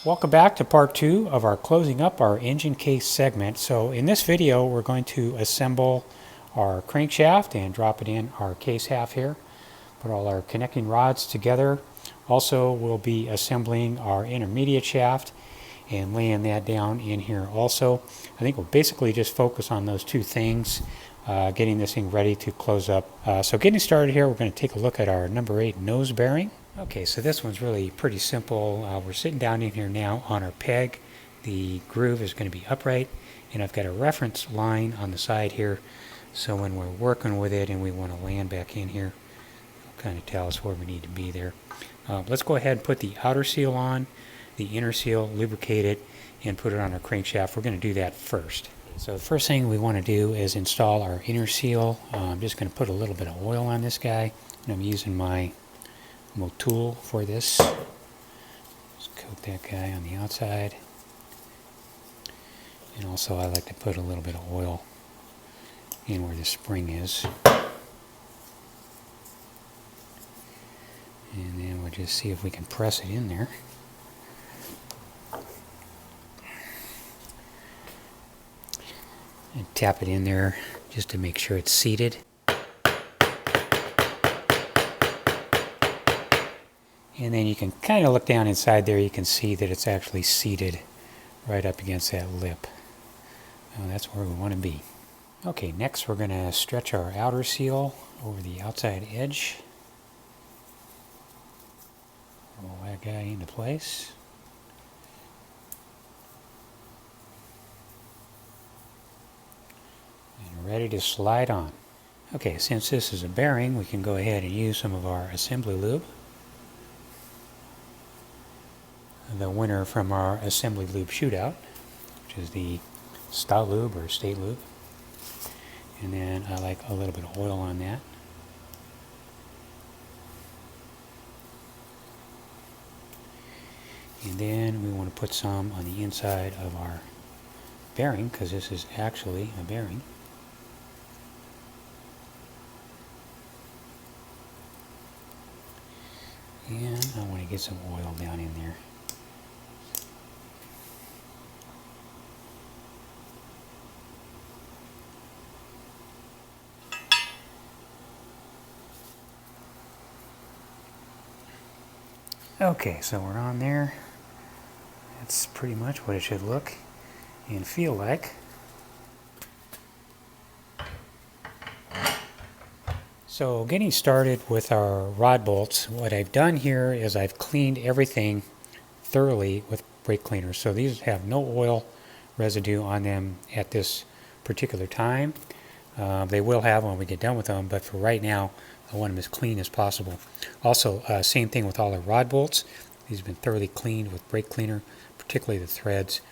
Welcome back to part 2 of our closing up our engine case segment. So in this video we're going to assemble our crankshaft and drop it in our case half here. Put all our connecting rods together. Also we'll be assembling our intermediate shaft and laying that down in here also. I think we'll basically just focus on those two things, getting this thing ready to close up. So getting started here, we're going to take a look at our number 8 nose bearing. Okay, so this one's really pretty simple. We're sitting down in here now on our peg. The groove is going to be upright, and I've got a reference line on the side here, so when we're working with it and we want to land back in here, it'll kind of tell us where we need to be there. Let's go ahead and put the outer seal on, the inner seal, lubricate it, and put it on our crankshaft. We're going to do that first. So the first thing we want to do is install our inner seal. I'm just going to put a little bit of oil on this guy, and I'm using my tool for this. Just coat that guy on the outside, and also I like to put a little bit of oil in where the spring is, and then we'll just see if we can press it in there. And tap it in there just to make sure it's seated. And then you can kind of look down inside there, you can see that it's actually seated right up against that lip. Now that's where we want to be. Okay, next we're going to stretch our outer seal over the outside edge. Roll that guy into place. And ready to slide on. Okay, since this is a bearing, we can go ahead and use some of our assembly lube. The winner from our assembly lube shootout, which is the stout lube or state lube. And then I like a little bit of oil on that. And then we want to put some on the inside of our bearing, because this is actually a bearing. And I want to get some oil down in there. Okay, so we're on there. That's pretty much what it should look and feel like. So getting started with our rod bolts, what I've done here is I've cleaned everything thoroughly with brake cleaner. So these have no oil residue on them at this particular time. They will have when we get done with them, but for right now I want them as clean as possible. Also, same thing with all our rod bolts. These have been thoroughly cleaned with brake cleaner, particularly the threads.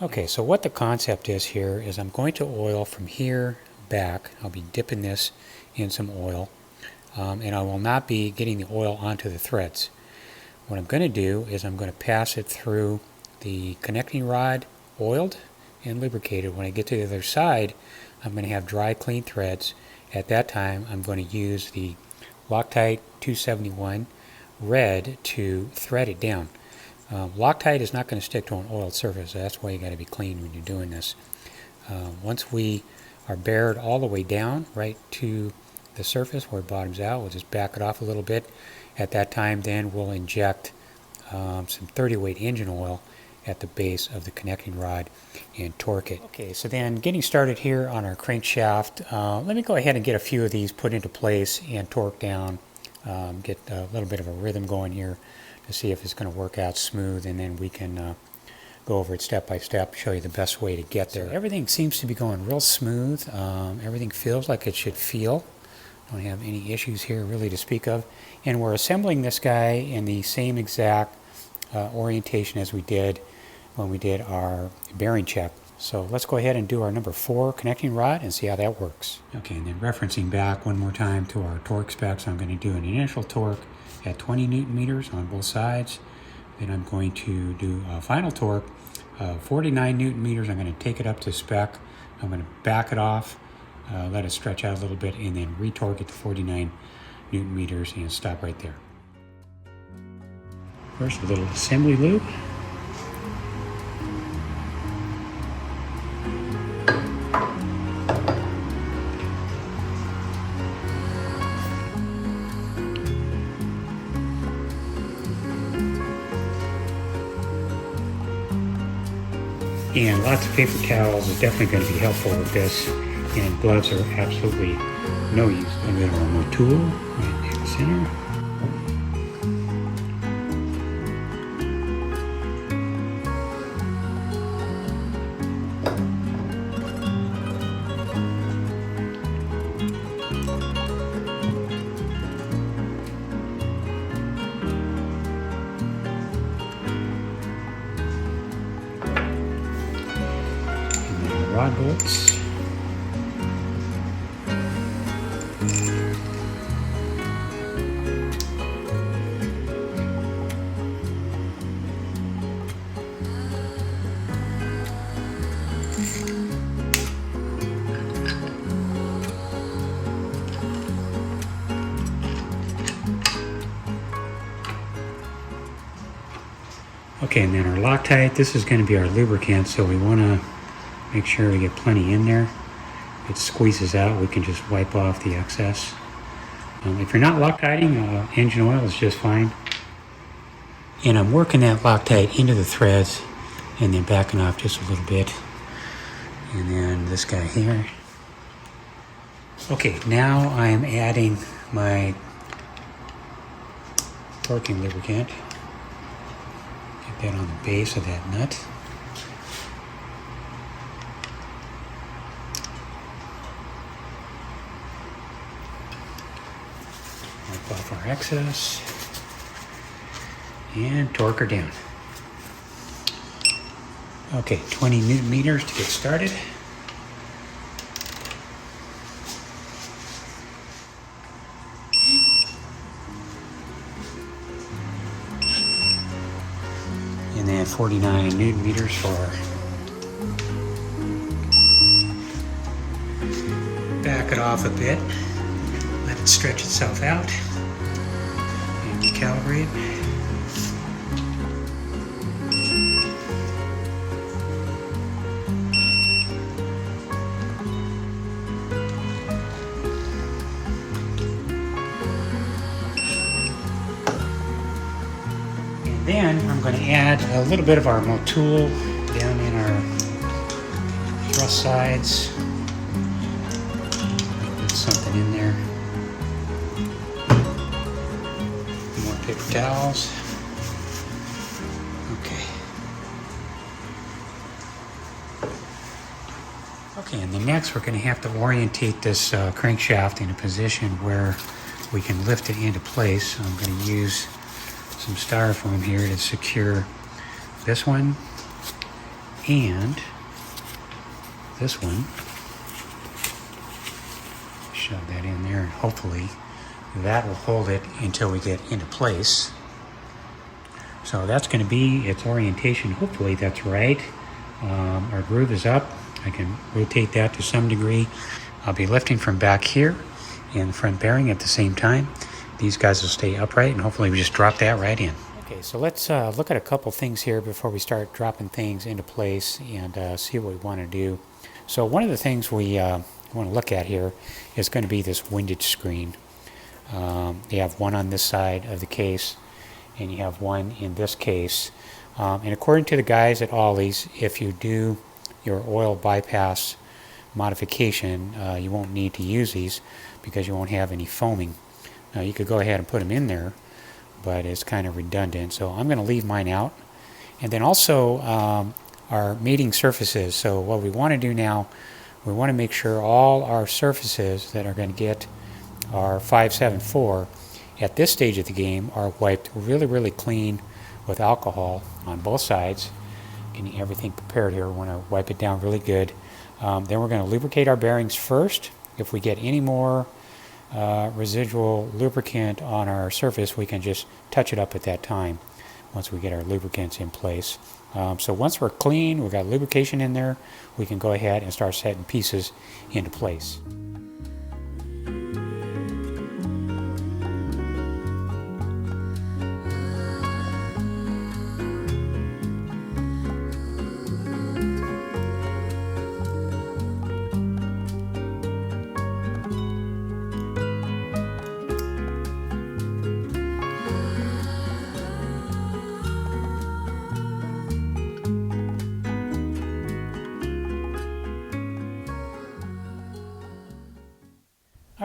Okay, so what the concept is here is I'm going to oil from here back. I'll be dipping this in some oil, and I will not be getting the oil onto the threads. What I'm going to do is I'm going to pass it through the connecting rod, oiled and lubricated. When I get to the other side, I'm going to have dry, clean threads. At that time, I'm going to use the Loctite 271 red to thread it down. Loctite is not going to stick to an oiled surface. That's why you got to be clean when you're doing this. Once we are bared all the way down right to the surface where it bottoms out, we'll just back it off a little bit. At that time, then we'll inject some 30 weight engine oil at the base of the connecting rod and torque it. Okay, so then getting started here on our crankshaft, let me go ahead and get a few of these put into place and torque down, get a little bit of a rhythm going here to see if it's going to work out smooth, and then we can go over it step by step, show you the best way to get there. So everything seems to be going real smooth. Everything feels like it should feel. Don't have any issues here really to speak of. And we're assembling this guy in the same exact orientation as we did when we did our bearing check. So let's go ahead and do our number 4 connecting rod and see how that works. Okay, and then referencing back one more time to our torque specs, I'm going to do an initial torque at 20 Newton meters on both sides. Then I'm going to do a final torque of 49 Newton meters. I'm going to take it up to spec. I'm going to back it off, let it stretch out a little bit, and then retorque it to 49 Newton meters and stop right there. First, a little assembly lube. And lots of paper towels is definitely going to be helpful with this. And gloves are absolutely no use. A little bit more tool right in the center. Rod bolts. Okay, and then our Loctite. This is going to be our lubricant, so we want to make sure we get plenty in there. If it squeezes out, we can just wipe off the excess. If you're not Loctiting, engine oil is just fine. And I'm working that Loctite into the threads and then backing off just a little bit. And then this guy here. Okay, now I'm adding my torquing lubricant. Get that on the base of that nut. Wipe off our excess and torque her down. Okay, 20 Newton meters to get started. And then 49 Newton meters for back it off a bit. Let it stretch itself out and recalibrate. And then I'm going to add a little bit of our Motul down in our thrust sides. Put something in there. More paper towels. Okay. Okay, and then next we're going to have to orientate this crankshaft in a position where we can lift it into place. I'm going to use some styrofoam here to secure this one and this one. Shove that in there and hopefully that will hold it until we get into place. So that's going to be its orientation. Hopefully that's right. Our groove is up. I can rotate that to some degree. I'll be lifting from back here and the front bearing at the same time. These guys will stay upright and hopefully we just drop that right in. Okay, so let's look at a couple things here before we start dropping things into place and see what we want to do. So one of the things we want to look at here is going to be this windage screen. You have one on this side of the case and you have one in this case. And according to the guys at Ollie's, if you do your oil bypass modification, you won't need to use these because you won't have any foaming. Now you could go ahead and put them in there, but it's kind of redundant, so I'm going to leave mine out. And then also our mating surfaces. So what we want to do now, we want to make sure all our surfaces that are going to get our 574 at this stage of the game are wiped really clean with alcohol on both sides. Getting everything prepared here, we want to wipe it down really good. Then we're going to lubricate our bearings first. If we get any more residual lubricant on our surface, we can just touch it up at that time once we get our lubricants in place. So once we're clean, we've got lubrication in there, we can go ahead and start setting pieces into place.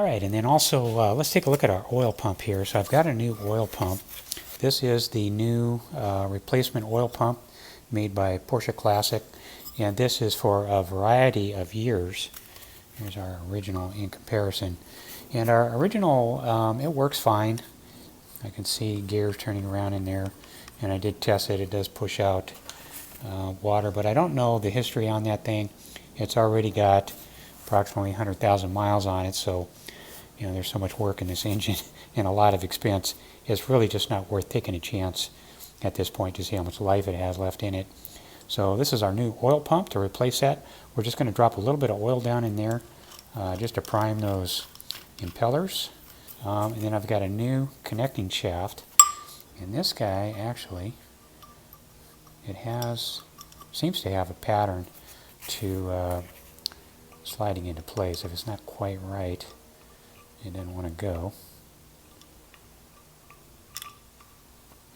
All right, and then also let's take a look at our oil pump here. So I've got a new oil pump. This is the new replacement oil pump made by Porsche Classic, and this is for a variety of years. Here's our original in comparison. And our original, it works fine. I can see gears turning around in there, and I did test it. It does push out water, but I don't know the history on that thing. It's already got approximately 100,000 miles on it, so you know, there's so much work in this engine and a lot of expense. It's really just not worth taking a chance at this point to see how much life it has left in it. So this is our new oil pump to replace that. We're just going to drop a little bit of oil down in there just to prime those impellers. And then I've got a new connecting shaft. And this guy actually, it seems to have a pattern to sliding into place. If it's not quite right, it doesn't want to go.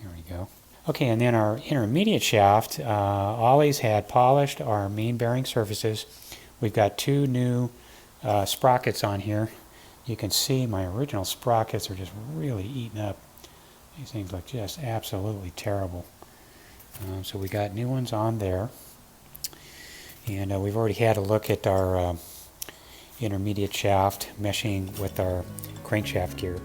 There we go. Okay, and then our intermediate shaft always had polished our main bearing surfaces. We've got two new sprockets on here. You can see my original sprockets are just really eaten up. These things look just absolutely terrible. So we got new ones on there. And we've already had a look at our intermediate shaft meshing with our crankshaft gear.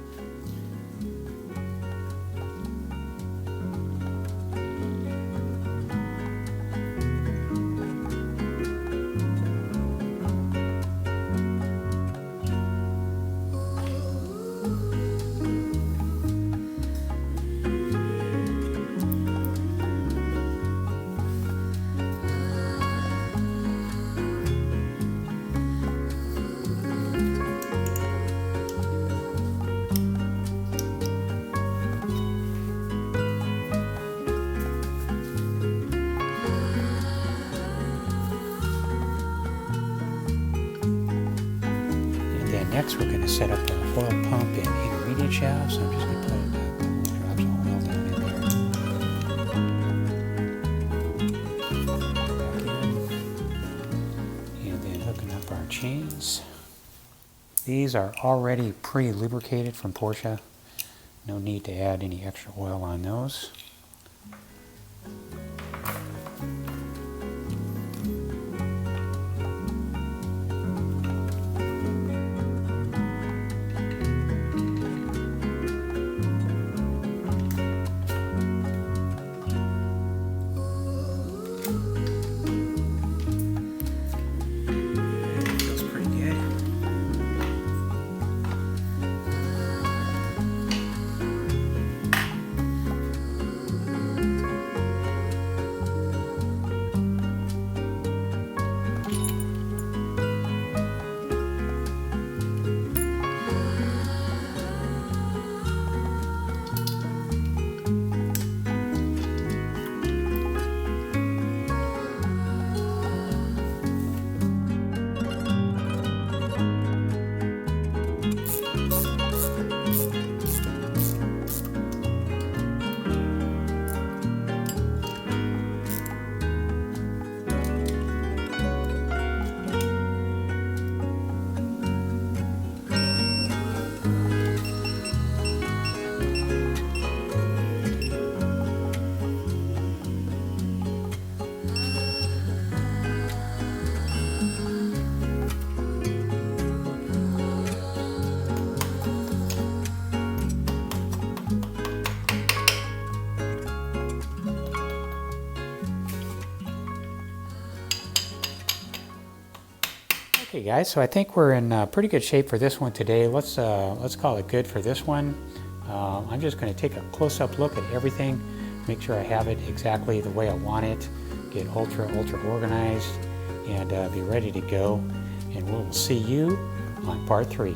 Next, we're going to set up our oil pump and intermediate shaft. So I'm just going to put a couple of drops of oil down in there. Back in. And then hooking up our chains. These are already pre-lubricated from Porsche. No need to add any extra oil on those. Okay guys, so I think we're in pretty good shape for this one today. Let's call it good for this one. I'm just going to take a close-up look at everything, make sure I have it exactly the way I want it, get ultra organized, and be ready to go. And we'll see you on part 3.